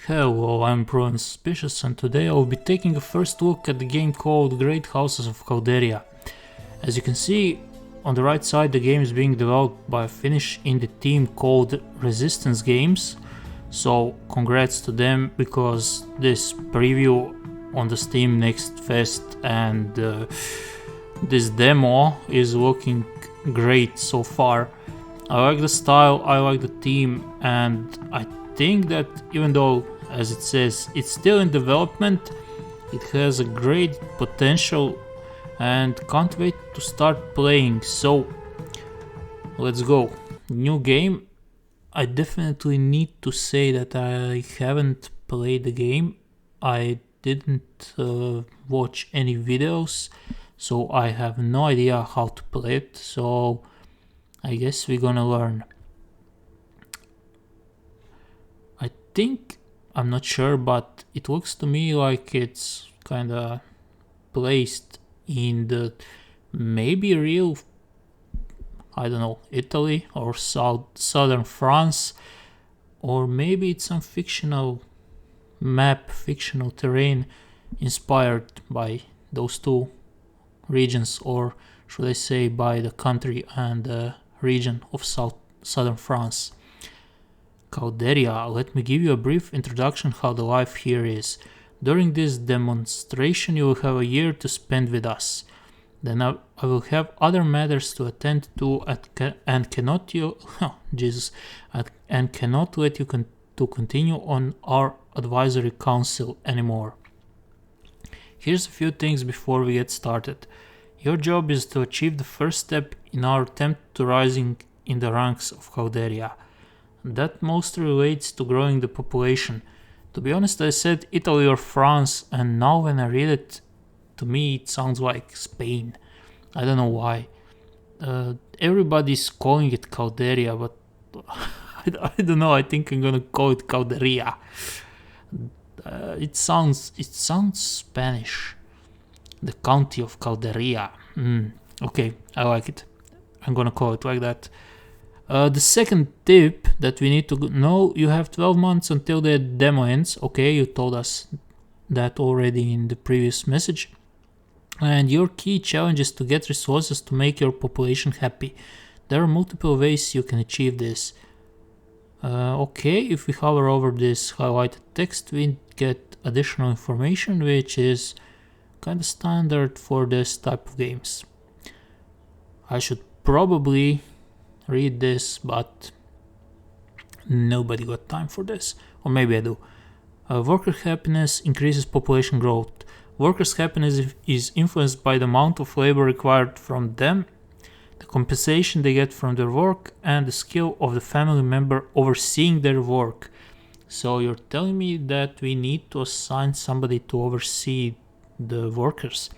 Hello, I'm Proven Suspicious, and today I will be taking a first look at the game called Great Houses of Calderia. As you can see on the right side, the game is being developed by a Finnish indie team called Resistance Games, so congrats to them because this preview on the Steam Next Fest and this demo is looking great so far. I like the style, I like the team, and I think that even though, as it says, it's still in development, it has a great potential and can't wait to start playing. So let's go. New game. I definitely need to say that I haven't played the game. I didn't watch any videos, so I have no idea how to play it. So I guess we're gonna learn. I think, I'm not sure, but it looks to me like it's kinda placed in the maybe real, I don't know, Italy or southern France, or maybe it's some fictional map, fictional terrain inspired by those two regions, or should I say by the country and the region of southern France. Calderia, let me give you a brief introduction how the life here is. During this demonstration you will have a year to spend with us. Then I will have other matters to attend to and cannot let you to continue on our advisory council anymore. Here's a few things before we get started. Your job is to achieve the first step in our attempt to rising in the ranks of Calderia. That mostly relates to growing the population. To be honest, I said Italy or France, and now when I read it, to me it sounds like Spain. I don't know why. Everybody's calling it Calderia, but I don't know, I think I'm gonna call it Calderia. It sounds Spanish. The county of Calderia. Okay, I like it. I'm gonna call it like that. The second tip that we need to know, you have 12 months until the demo ends. Okay, you told us that already in the previous message. And your key challenge is to get resources to make your population happy. There are multiple ways you can achieve this. Okay, if we hover over this highlighted text, we get additional information, which is kind of standard for this type of games. I should probably read this, but nobody got time for this, or maybe I do. Worker happiness increases population growth. Workers' happiness is influenced by the amount of labor required from them, the compensation they get from their work, and the skill of the family member overseeing their work. So you're telling me that we need to assign somebody to oversee the workers.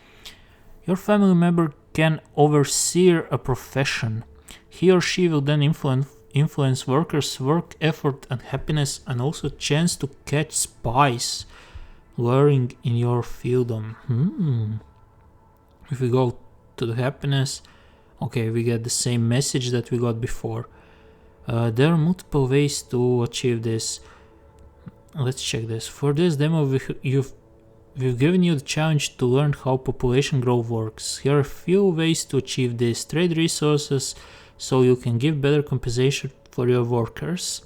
Your family member can oversee a profession. He or she will then influence workers' work effort and happiness, and also chance to catch spies luring in your fiefdom. If we go to the happiness, okay, we get the same message that we got before. There are multiple ways to achieve this. Let's check this. For this demo, we've given you the challenge to learn how population growth works. Here are a few ways to achieve this. Trade resources so you can give better compensation for your workers.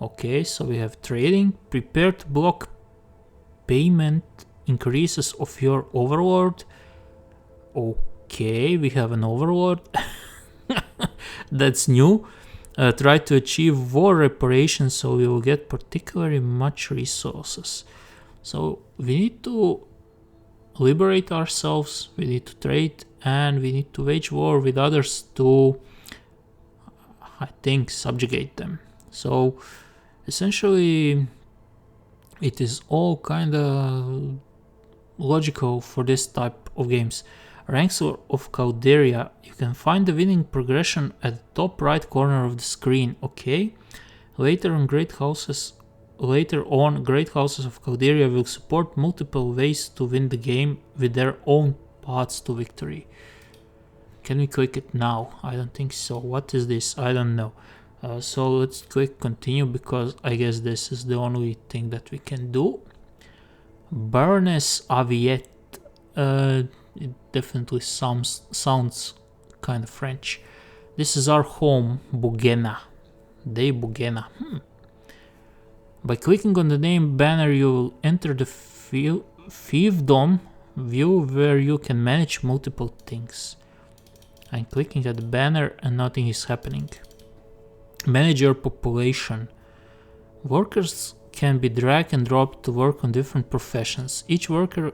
Okay, so we have trading. Prepare to block payment increases of your overlord. Okay, we have an overlord. That's new. Try to achieve war reparations so you will get particularly much resources. So we need to liberate ourselves, we need to trade, and we need to wage war with others to, I think, subjugate them. So essentially it is all kinda logical for this type of games. Ranks of Calderia, you can find the winning progression at the top right corner of the screen. Okay, later on Great Houses of Calderia will support multiple ways to win the game with their own paths to victory. Can we click it now? I don't think so. What is this? I don't know. So let's click continue, because I guess this is the only thing that we can do. Baroness Aviette. It definitely sounds kind of French. This is our home, Bugena. De Bugena. By clicking on the name banner, you will enter the Fiefdom view, where you can manage multiple things. I'm clicking at the banner and nothing is happening. Manage your population. Workers can be dragged and dropped to work on different professions. Each worker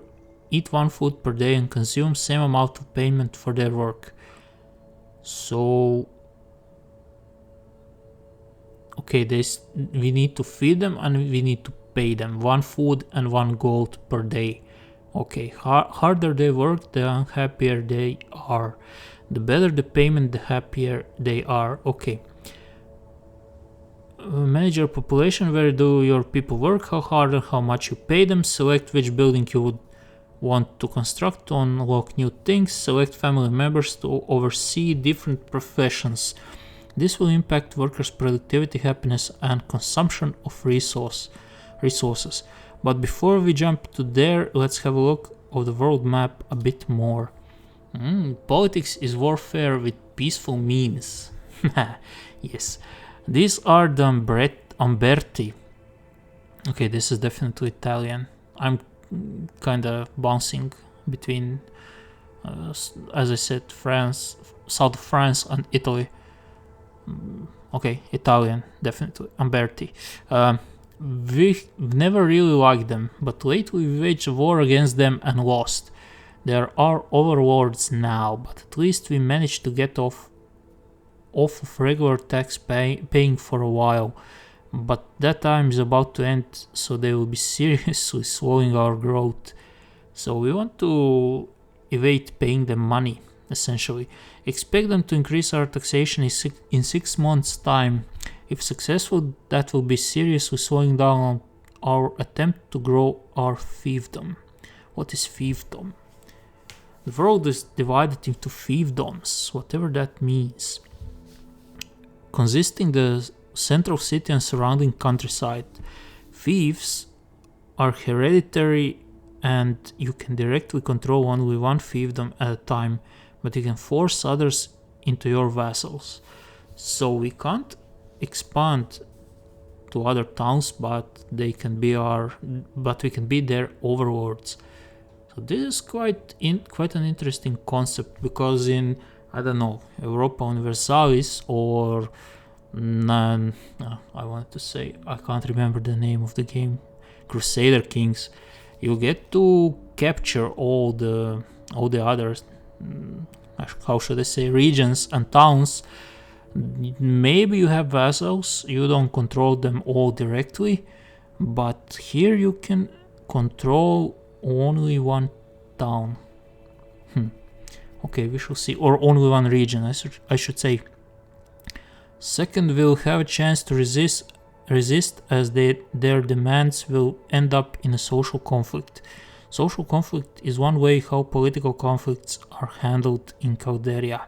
eat 1 food per day and consume same amount of payment for their work. So okay, we need to feed them and we need to pay them 1 food and 1 gold per day. Okay, harder they work, the unhappier they are. The better the payment, the happier they are. Okay. Manage your population. Where do your people work? How hard and how much you pay them? Select which building you would want to construct to unlock new things. Select family members to oversee different professions. This will impact workers' productivity, happiness, and consumption of resources. But before we jump to there, let's have a look of the world map a bit more. Politics is warfare with peaceful means. Yes. These are the Umberti. Okay, this is definitely Italian. I'm kinda bouncing between, as I said, France, south of France and Italy. Okay, Italian, definitely. Umberti. We've never really liked them, but lately we waged a war against them and lost. There are overlords now, but at least we managed to get off of regular tax paying for a while. But that time is about to end, so they will be seriously slowing our growth. So we want to evade paying them money, essentially. Expect them to increase our taxation in 6 months' time. If successful, that will be seriously slowing down our attempt to grow our fiefdom. What is fiefdom? The world is divided into fiefdoms, whatever that means, consisting the central city and surrounding countryside. Fiefs are hereditary and you can directly control only one fiefdom at a time, but you can force others into your vassals. So we can't expand to other towns, but we can be their overlords. So this is quite an interesting concept, because in, I don't know, Europa Universalis or I wanted to say, I can't remember the name of the game, Crusader Kings, you get to capture all the other, how should I say, regions and towns. Maybe you have vassals, you don't control them all directly, but here you can control only one town. Okay, we shall see. Or only one region, I should say. Second, we'll have a chance to resist as their demands will end up in a social conflict. Social conflict is one way how political conflicts are handled in Calderia.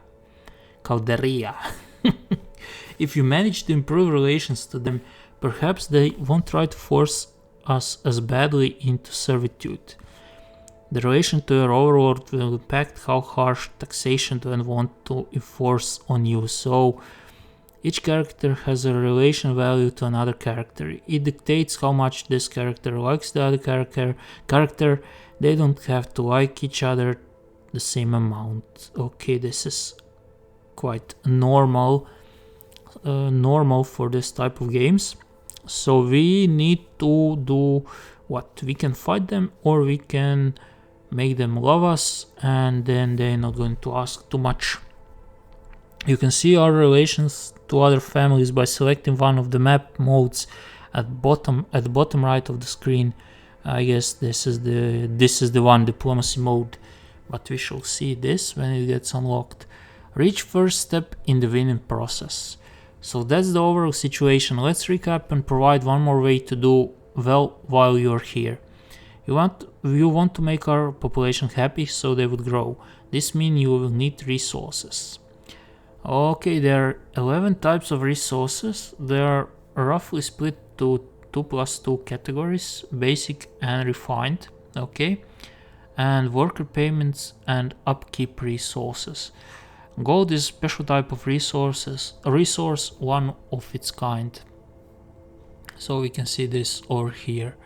If you manage to improve relations to them, perhaps they won't try to force us as badly into servitude. The relation to your overlord will impact how harsh taxation they want to enforce on you. So each character has a relation value to another character. It dictates how much this character likes the other character. They don't have to like each other the same amount. Okay, this is quite normal for this type of games. So we need to do what? We can fight them, or we can make them love us, and then they're not going to ask too much. You can see our relations to other families by selecting one of the map modes at the bottom right of the screen. I guess this is the one, diplomacy mode, but we shall see this when it gets unlocked. Reach first step in the winning process. So that's the overall situation. Let's recap and provide one more way to do well while you're here. You want to make our population happy so they would grow. This means you will need resources. Okay, there are 11 types of resources. They are roughly split to 2+2 categories, basic and refined, okay? And worker payments and upkeep resources. Gold is a special type of resources, a resource, one of its kind. So we can see this over here.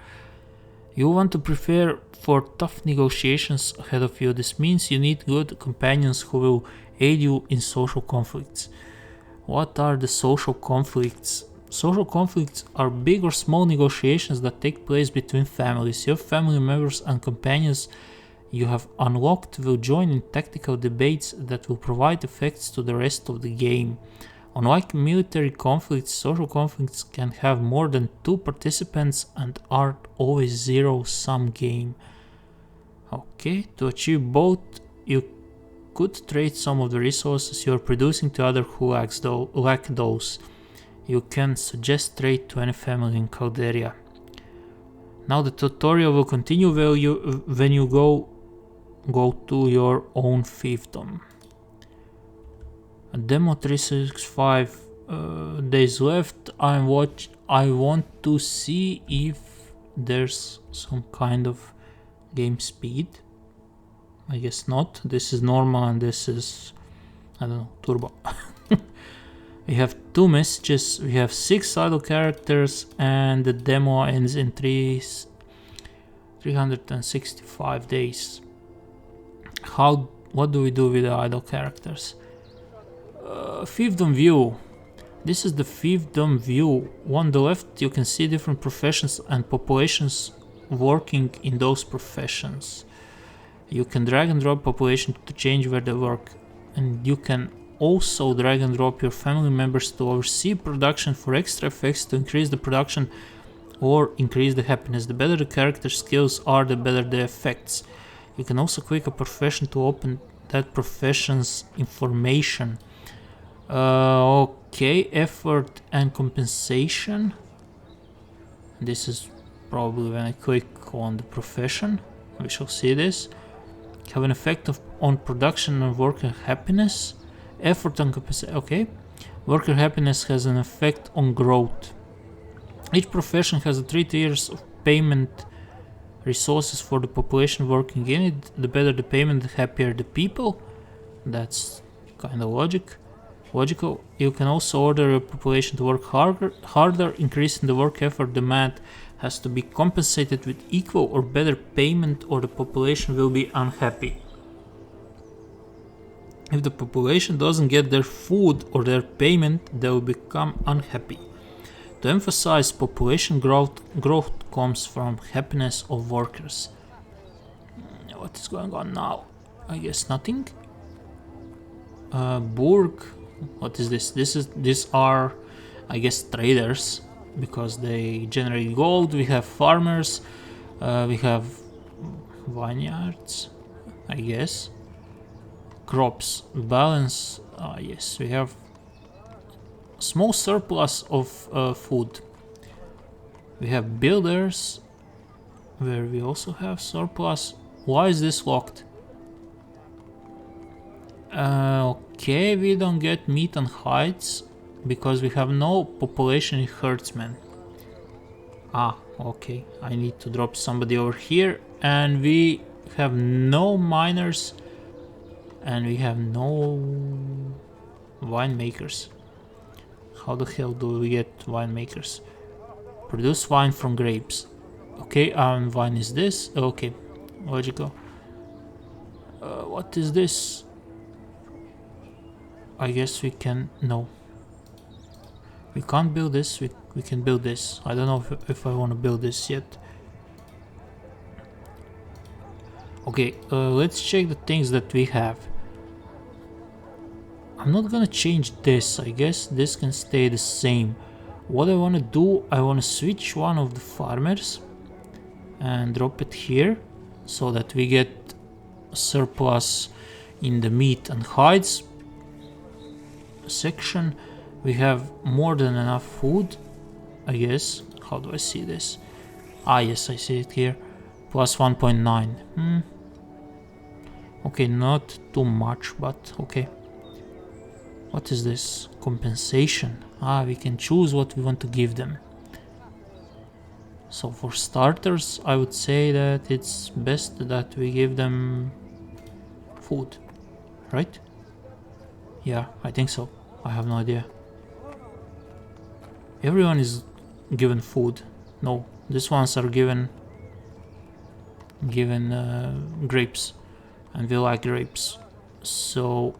You want to prepare for tough negotiations ahead of you. This means you need good companions who will aid you in social conflicts. What are the social conflicts? Social conflicts are big or small negotiations that take place between families. Your family members and companions you have unlocked will join in tactical debates that will provide effects to the rest of the game. Unlike military conflicts, social conflicts can have more than 2 participants and aren't always zero-sum game. Okay, to achieve both, you could trade some of the resources you are producing to others who lack those. You can suggest trade to any family in Calderia. Now the tutorial will continue when you go to your own fiefdom. Demo 365 days left. I want to see if there's some kind of game speed. I guess not. This is normal and this is, I don't know, turbo. We have 2 messages, we have 6 idle characters, and the demo ends in 365 days. What do we do with the idle characters? Fiefdom view. This is the Fiefdom view. On the left you can see different professions and populations working in those professions. You can drag and drop population to change where they work, and you can also drag and drop your family members to oversee production for extra effects to increase the production or increase the happiness. The better the character skills are, the better the effects. You can also click a profession to open that profession's information. Okay, effort and compensation. This is probably when I click on the profession. We shall see this. Have an effect on production and worker happiness. Effort and compensation. Okay. Worker happiness has an effect on growth. Each profession has 3 tiers of payment resources for the population working in it. The better the payment, the happier the people. That's kind of logical. You can also order your population to work harder, increasing the work effort. Demand has to be compensated with equal or better payment, or the population will be unhappy. If the population doesn't get their food or their payment, they will become unhappy. To emphasize population growth comes from happiness of workers. What is going on now? I guess nothing. Burg. What is this? These are, I guess, traders, because they generate gold. We have farmers. We have vineyards, I guess. Crops. Balance. Yes, we have small surplus of food. We have builders, where we also have surplus. Why is this locked? Okay, we don't get meat and hides because we have no population in herdsmen. Okay, I need to drop somebody over here, and we have no miners, and we have no winemakers. How the hell do we get winemakers? Produce wine from grapes. Okay, wine is this. Okay, logical. What is this? I guess we can... No. We can't build this. We can build this. I don't know if I want to build this yet. Okay, let's check the things that we have. I'm not gonna change this. I guess this can stay the same. What I want to do, I want to switch one of the farmers and drop it here, so that we get a surplus in the meat and hides section. We have more than enough food, I guess. How do I see this? Yes, I see it here. Plus 1.9. Okay, not too much, but okay. What is this? Compensation. Ah, we can choose what we want to give them. So for starters, I would say that it's best that we give them food, right? Yeah, I think so. I have no idea. Everyone is given food. No, these ones are given grapes, and we like grapes. So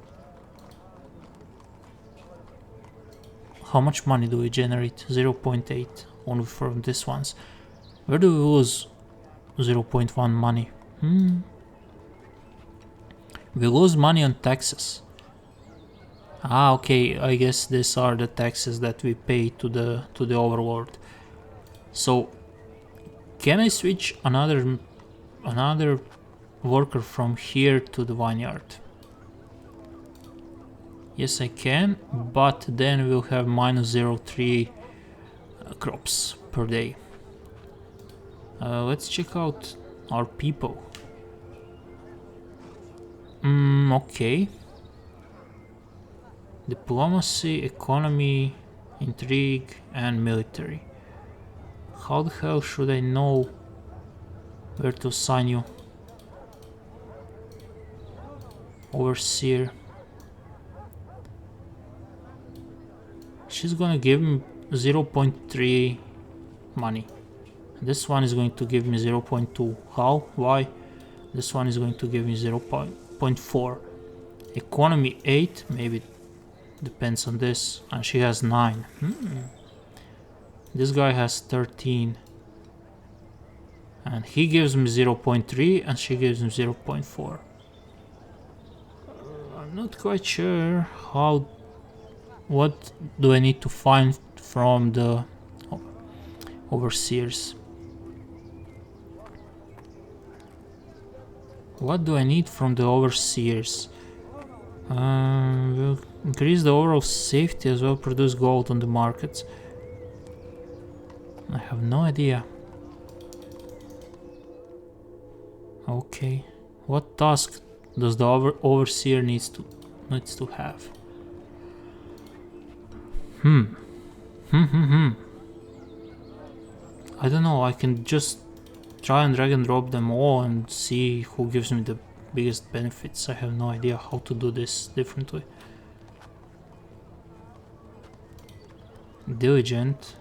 how much money do we generate? 0.8 only from these ones. Where do we lose 0.1 money? We lose money on taxes. Ah, okay, I guess these are the taxes that we pay to the overlord. So can I switch another worker from here to the vineyard? Yes, I can, but then we'll have minus 0.3 crops per day. Let's check out our people. Okay. Diplomacy, economy, intrigue, and military. How the hell should I know where to assign you? Overseer. She's gonna give me 0.3 money. This one is going to give me 0.2. How? Why? This one is going to give me 0.4. Economy 8, maybe depends on this. And she has 9. This guy has 13. And he gives me 0.3 and she gives me 0.4. I'm not quite sure how... What do I need to find from the overseers? What do I need from the overseers? We'll increase the overall safety as well, produce gold on the markets. I have no idea. Okay, what task does the overseer needs to have? I don't know, I can just try and drag and drop them all and see who gives me the biggest benefits. I have no idea how to do this differently. Diligent.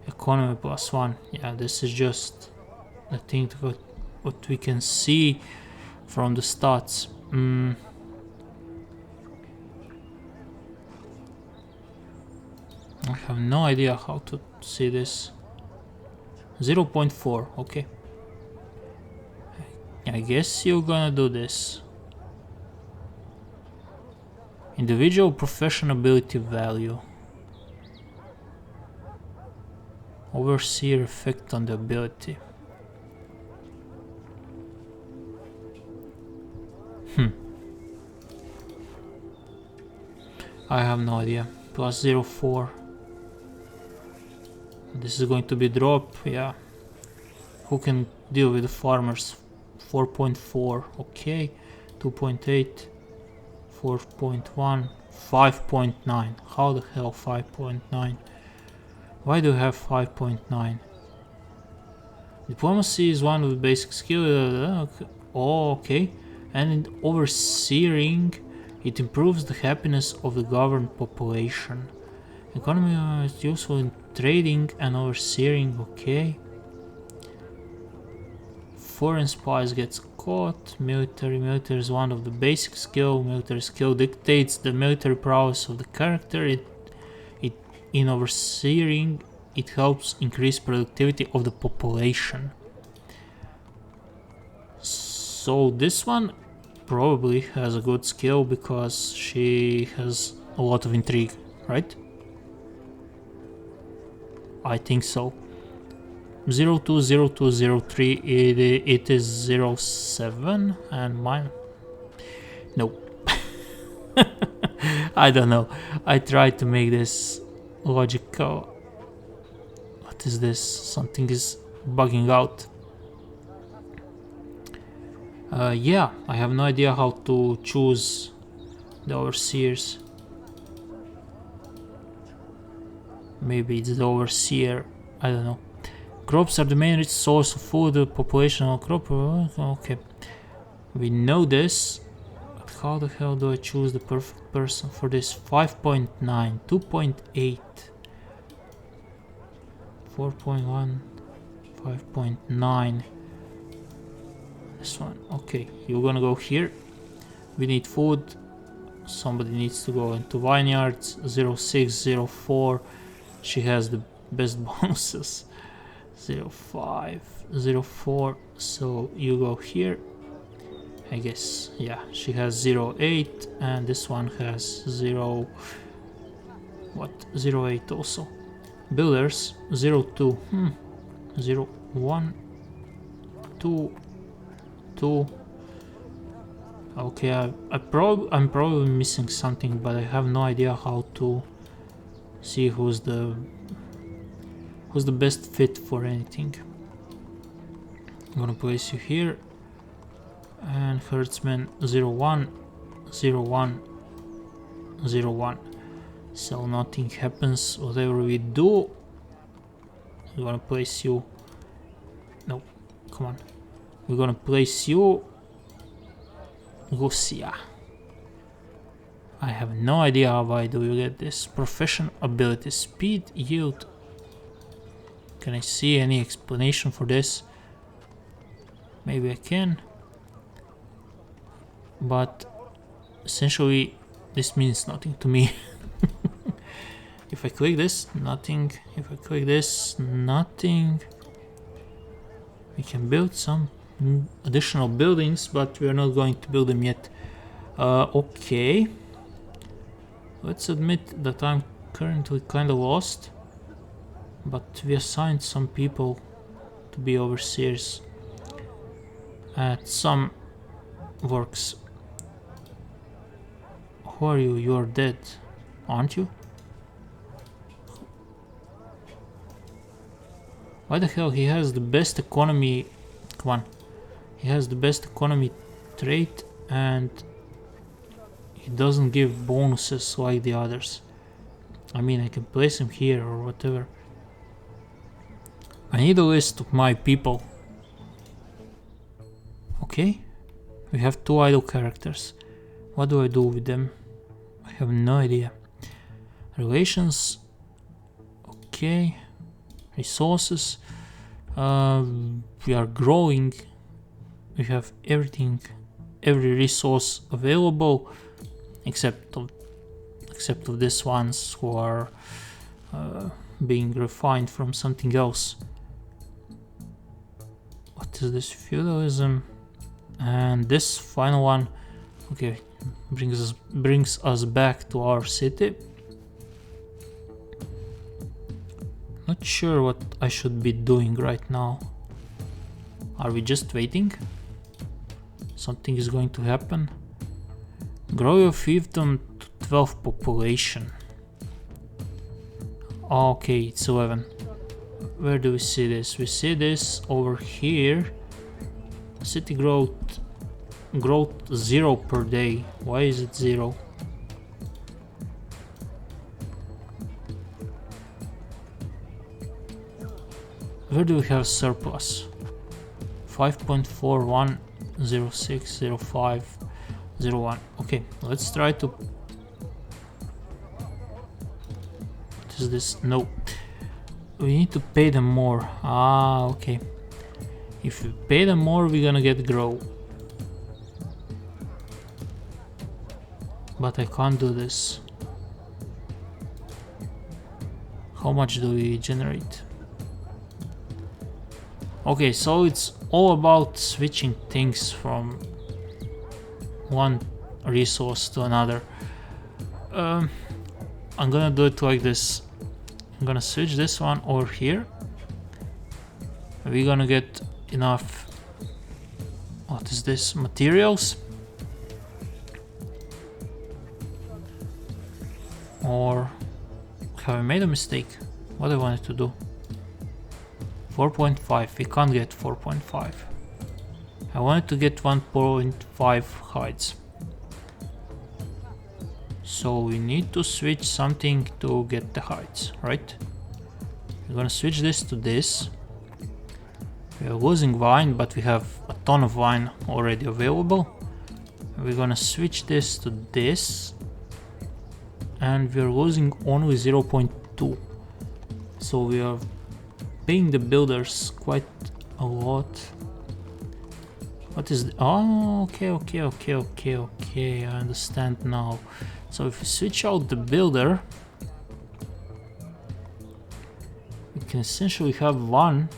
Economy +1. Yeah, this is just I think what we can see from the stats. I have no idea how to see this. 0.4, okay. I guess you're gonna do this. Individual profession ability value. Overseer effect on the ability. I have no idea. +0.4. This is going to be drop, yeah. Who can deal with the farmers? 4.4, okay. 2.8, 4.1, 5.9. How the hell 5.9? Why do you have 5.9? Diplomacy is one of the basic skills. Oh, okay. And in overseeing, it improves the happiness of the governed population. Economy is useful in trading and overseeing, okay. Foreign spies gets caught. Military is one of the basic skill. Military skill dictates the military prowess of the character. In overseeing, it helps increase productivity of the population. So this one probably has a good skill because she has a lot of intrigue, right? I think so. 020203, it is 07 and mine. No. I don't know. I tried to make this logical. What is this? Something is bugging out. Yeah, I have no idea how to choose The overseers. Maybe it's the overseer. I don't know. Crops are the main rich source of food. The population of crop. Okay. We know this. But how the hell do I choose the perfect person for this? 5.9, 2.8, 4.1, 5.9. This one. Okay, you're gonna go here. We need food. Somebody needs to go into vineyards. 0604. She has the best bonuses. 05, 04. So you go here. I guess, yeah, she has 08 and this one has 08 also. Builders 02, 01, 2, 2. Okay, I'm probably missing something, but I have no idea how to see who's the best fit for anything. I'm gonna place you here. And herdsman 01, 01, 01. So nothing happens. Whatever we do, we're gonna place you. No, come on. We're gonna place you. Lucia. I have no idea why do you get this. Profession, ability, speed, yield. Can I see any explanation for this? Maybe I can. But essentially this means nothing to me. If I click this, nothing. If I click this, nothing. We can build some additional buildings, but we are not going to build them yet. Okay. Let's admit that I'm currently kind of lost, but we assigned some people to be overseers at some works. Who are you? You're dead, aren't you? Why the hell he has the best economy? Come on. He has the best economy trait and he doesn't give bonuses like the others. I mean, I can place him here or whatever. I need a list of my people. Okay. We have 2 idle characters. What do I do with them? I have no idea. Relations. Okay. Resources. We are growing. We have everything, every resource available, except of these ones who are being refined from something else. What is this? Feudalism. And this final one, okay, brings us back to our city. Not sure what I should be doing right now. Are we just waiting? Something is going to happen. Grow your fiefdom to 12 population. Okay, it's 11. Where do we see this? We see this over here. City growth 0 per day. Why is it 0? Where do we have surplus? 5.41, 06, 05, 01. Okay, let's try to... What is this? No. We need to pay them more. Ah, okay. If we pay them more, we're gonna get grow. But I can't do this. How much do we generate? Okay, so it's all about switching things from one resource to another. I'm gonna do it like this. I'm gonna switch this one over here. We're gonna get enough... What is this? Materials? Or have I made a mistake? What I wanted to do? 4.5. We can't get 4.5. I wanted to get 1.5 hides. So we need to switch something to get the heights, right? We're gonna switch this to this. We are losing wine, but we have a ton of wine already available. We're gonna switch this to this. And we're losing only 0.2. So we are paying the builders quite a lot. What is the, oh, okay, I understand now. So if we switch out the builder, we can essentially have one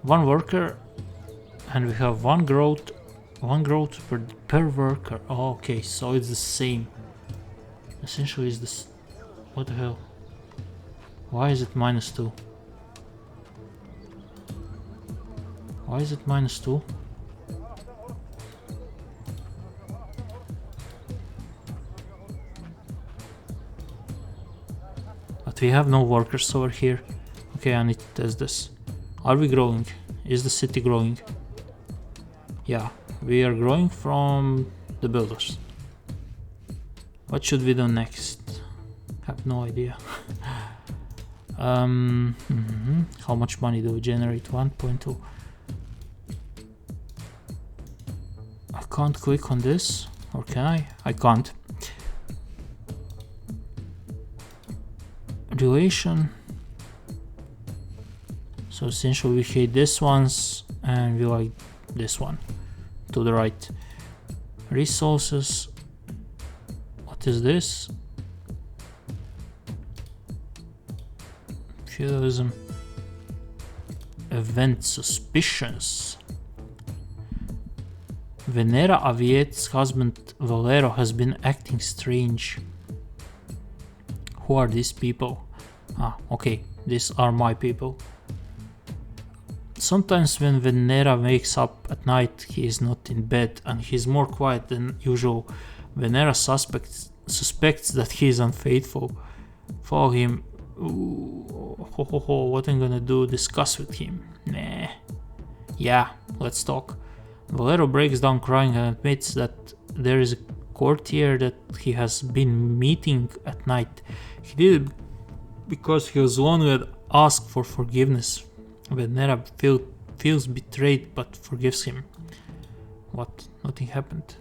worker, and we have one growth per worker. Oh, okay, so it's the same. Essentially is this, what the hell? Why is it -2? Why is it -2? But we have no workers over here. Okay, I need to test this. Are we growing? Is the city growing? Yeah, we are growing from the builders. What should we do next? Have no idea. How much money do we generate? 1.2. I can't click on this, or can I? I can't. Relation. So essentially we hate this ones and we like this one to the right. Resources. What is this? Feudalism. Event suspicions. Venera Aviet's husband Valero has been acting strange. Who are these people? Ah, okay, these are my people. Sometimes when Venera wakes up at night, he is not in bed and he's more quiet than usual. Venera suspects that he is unfaithful. Follow him. Ooh, what I'm gonna do? Discuss with him? Nah. Yeah, let's talk. Valero breaks down crying and admits that there is a courtier that he has been meeting at night. He did it because he was the one who had asked for forgiveness. Venera feels betrayed but forgives him. What? Nothing happened.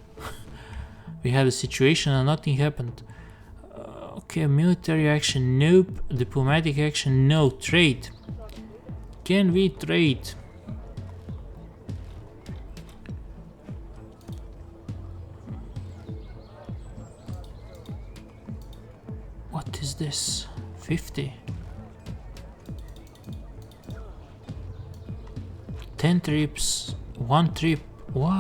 We had a situation and nothing happened. Okay, military action, nope. Diplomatic action, no. Trade. Can we trade? What is this? 50. 10 trips, 1 trip. What?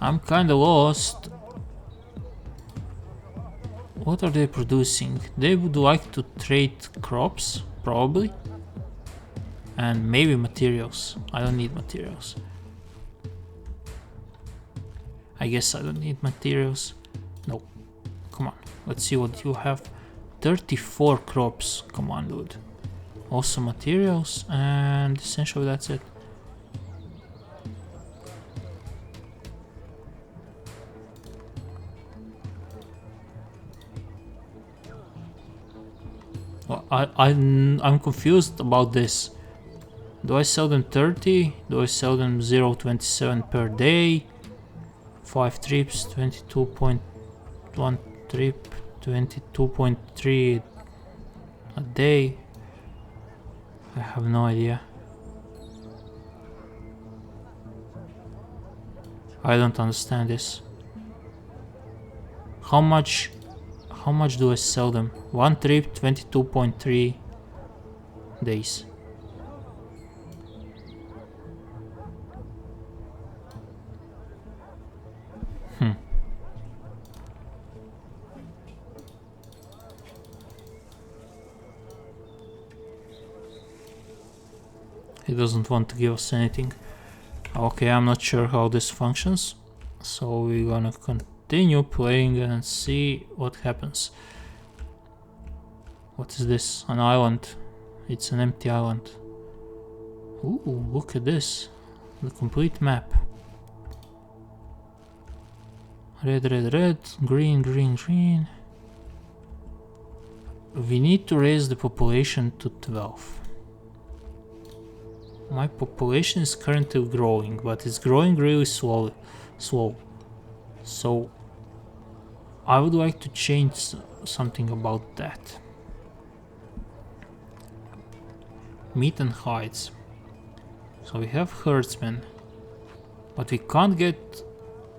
I'm kinda lost. What are they producing? They would like to trade crops, probably. And maybe materials. I don't need materials. I guess I don't need materials. No. Come on. Let's see what you have. 34 crops. Come on, dude. Also materials, and essentially that's it. Well, I'm confused about this. Do I sell them 30? Do I sell them 0.27 per day? 5 trips, 22.1 trip, 22.3 a day. I have no idea. I don't understand this. How much do I sell them? 1 trip, 22.3 days. He doesn't want to give us anything. Okay, I'm not sure how this functions, so we're gonna continue playing and see what happens. What is this? An island. It's an empty island. Ooh, look at this. The complete map. Red, red, red, green, green, green. We need to raise the population to 12. My population is currently growing, but it's growing really slow. So I would like to change something about that. Meat and hides. So we have herdsmen, but we can't get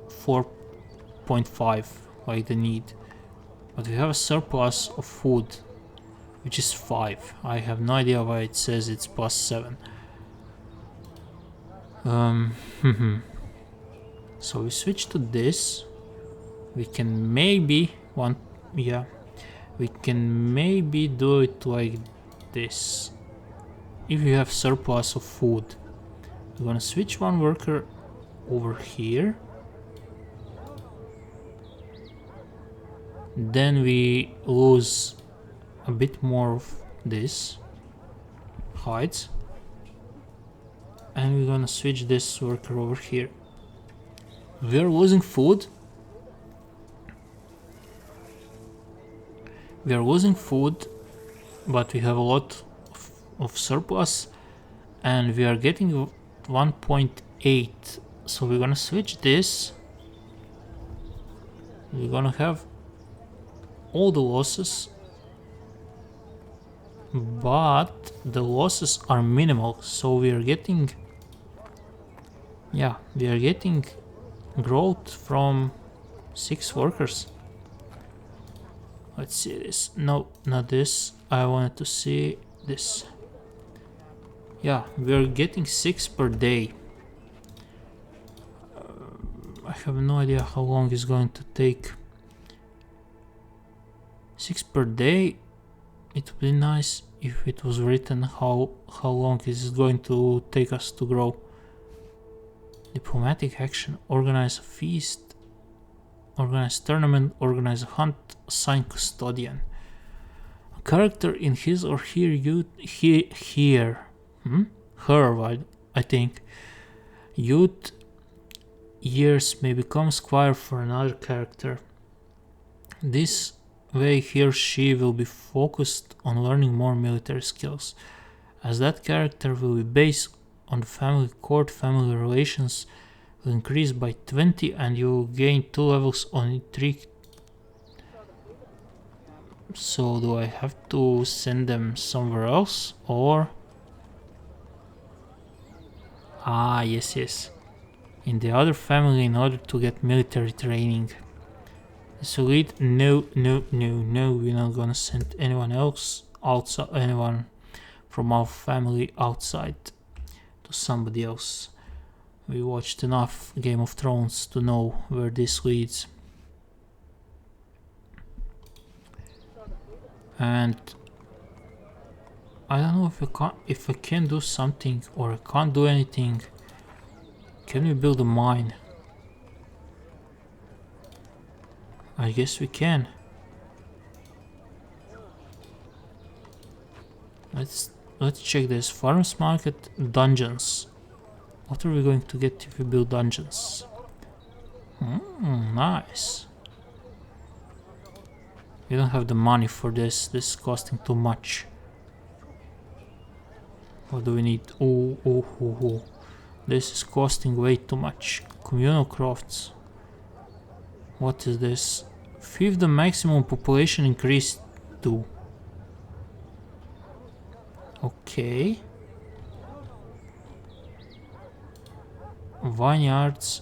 4.5 like the need. But we have a surplus of food, which is 5. I have no idea why it says it's plus 7. So we switch to this. We can maybe we can maybe do it like this. If you have surplus of food, we're gonna switch one worker over here. Then we lose a bit more of this hides, and we're gonna switch this worker over here. We are losing food. We are losing food, but we have a lot of surplus, and we are getting 1.8. So we're gonna switch this. We're gonna have all the losses, but the losses are minimal, so we are getting growth from 6 workers. Let's see this. No, not this. I wanted to see this. Yeah, we are getting 6 per day. I have no idea how long it's going to take. 6 per day. It would be nice if it was written how long is it going to take us to grow. Diplomatic action, organize a feast, organize tournament, organize a hunt, assign custodian. A character in his or her I think youth years may become squire for another character. This way he or she will be focused on learning more military skills, as that character will be based on the family court. Family relations will increase by 20 and you will gain 2 levels on intrigue. So do I have to send them somewhere else, or yes, in the other family in order to get military training. So no, we're not gonna send anyone else outside, anyone from our family outside to somebody else. We watched enough Game of Thrones to know where this leads. And I don't know if I can do something or I can't do anything. Can we build a mine? I guess we can. Let's check this. Farmers market, dungeons. What are we going to get if we build dungeons? Nice. We don't have the money for this. This is costing too much. What do we need? Oh. This is costing way too much. Communal crafts. What is this? Fiefdom maximum population increased to. Okay. Vineyards,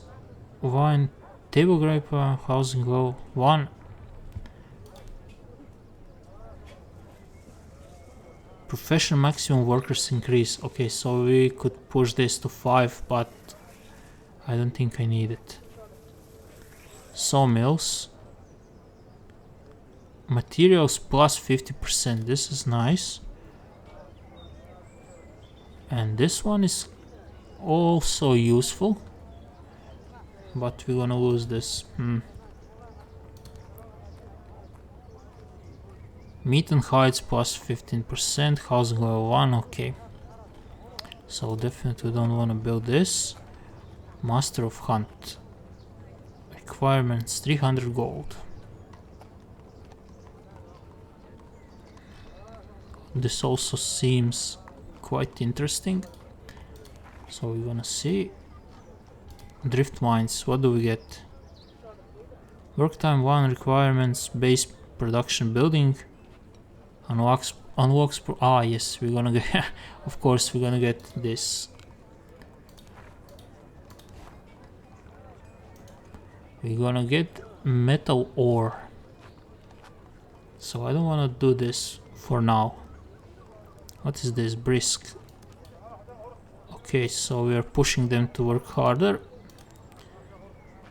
wine, table grape, housing level 1. Professional maximum workers increase. Okay, so we could push this to 5, but I don't think I need it. Sawmills. Materials plus 50%. This is nice. And this one is also useful, but we're gonna lose this. Meat and hides plus 15%, housing level 1, okay. So definitely don't want to build this. Master of Hunt. I requirements, 300 gold. This also seems quite interesting. So we're gonna see. Drift mines, what do we get? Work time 1 requirements, base production building. Unlocks yes, we're gonna get of course we're gonna get this. We're gonna get metal ore. So I don't wanna do this for now. What is this? Brisk. Okay, so we are pushing them to work harder.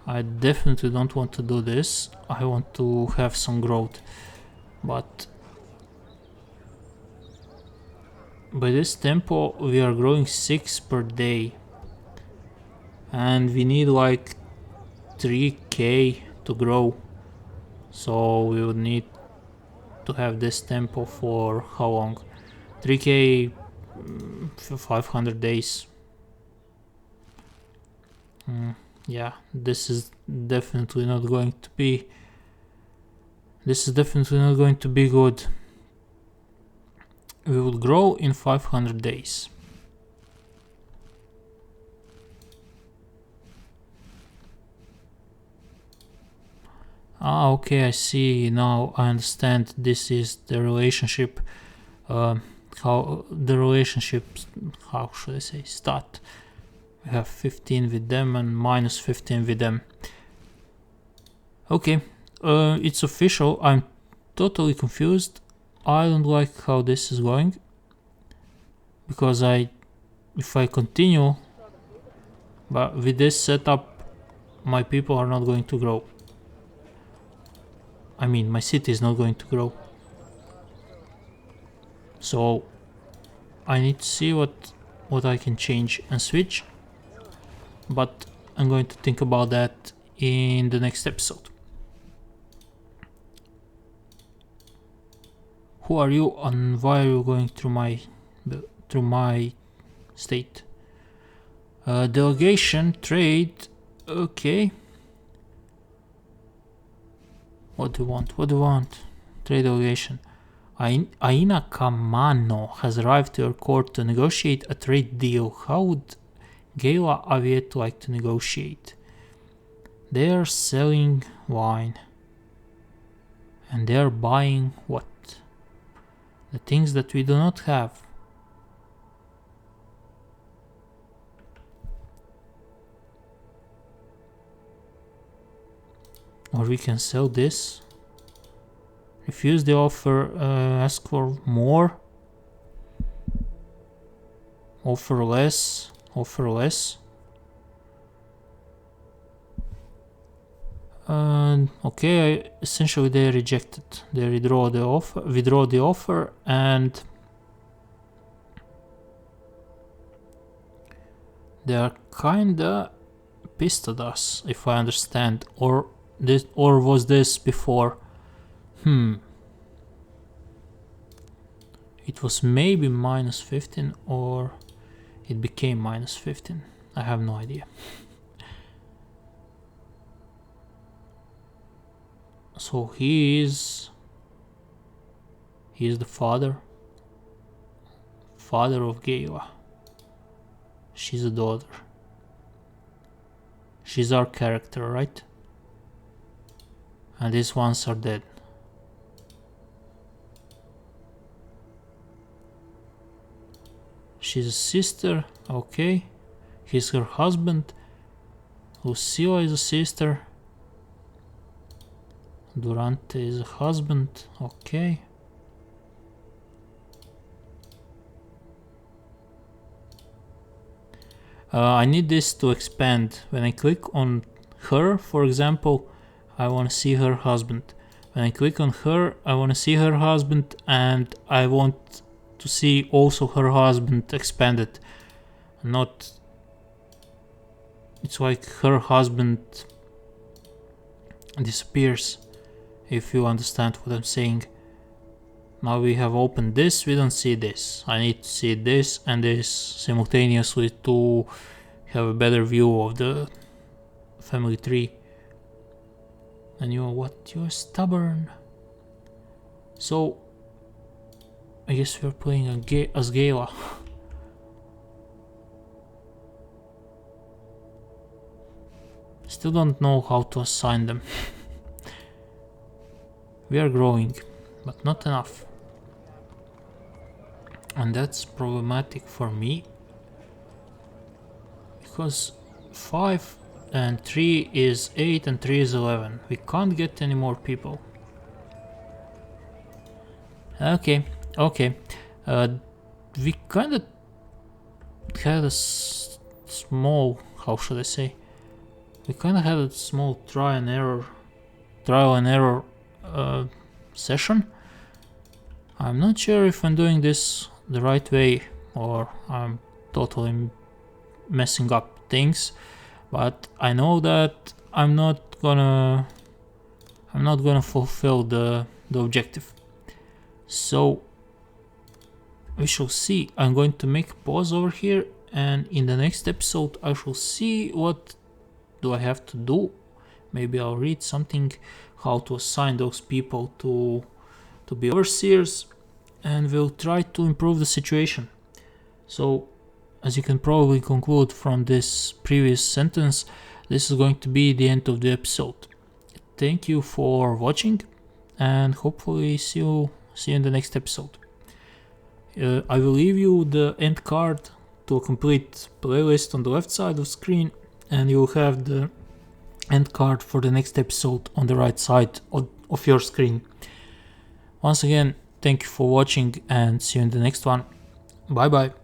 I definitely don't want to do this. I want to have some growth. But by this tempo we are growing 6 per day. And we need like 3k to grow. So we would need to have this tempo for how long? 3k for 500 days. Yeah, this is definitely not going to be good. We will grow in 500 days. Ah, okay, I see. Now I understand. This is the relationship. How should I say? Stat. We have 15 with them and minus 15 with them. Okay, it's official. I'm totally confused. I don't like how this is going. Because if I continue, but with this setup, my people are not going to grow. I mean, my city is not going to grow. So I need to see what I can change and switch. But I'm going to think about that in the next episode. Who are you and why are you going through my state? Delegation, trade, okay. What do you want? Trade delegation. Aina Kamano has arrived to your court to negotiate a trade deal. How would Gala Aviet like to negotiate? They are selling wine. And they are buying what? The things that we do not have. Or we can sell this. Refuse the offer, ask for more. Offer less. Okay, essentially they rejected. They withdraw the offer, and they are kinda pissed at us, if I understand. Or was this before? It was maybe minus 15, or it became minus 15. I have no idea. So he is the father of Gala. She's a daughter. She's our character, right? And these ones are dead. She's a sister, okay. He's her husband. Lucilla is a sister. Durante is a husband, okay. I need this to expand. When I click on her, for example, I want to see her husband. When I click on her, I want to see her husband, and I want to see also her husband expanded. Not... It's like her husband disappears, if you understand what I'm saying. Now we have opened this, we don't see this. I need to see this and this simultaneously to have a better view of the family tree. And you are what? You're stubborn. So, I guess we're playing as Gala. Still don't know how to assign them. We are growing, but not enough. And that's problematic for me. Because 5 and 3 is 8 and 3 is 11. We can't get any more people. Okay. We kind of had a small, how should I say? We kind of had a small trial and error session. I'm not sure if I'm doing this the right way or I'm totally messing up things, but I know that I'm not gonna fulfill the objective. So we shall see. I'm going to make a pause over here, and in the next episode I shall see what do I have to do. Maybe I'll read something how to assign those people to be overseers, and we'll try to improve the situation. So as you can probably conclude from this previous sentence, this is going to be the end of the episode. Thank you for watching, and hopefully see you in the next episode. I will leave you the end card to a complete playlist on the left side of the screen, and you'll have the end card for the next episode on the right side of your screen. Once again, thank you for watching, and see you in the next one. Bye bye.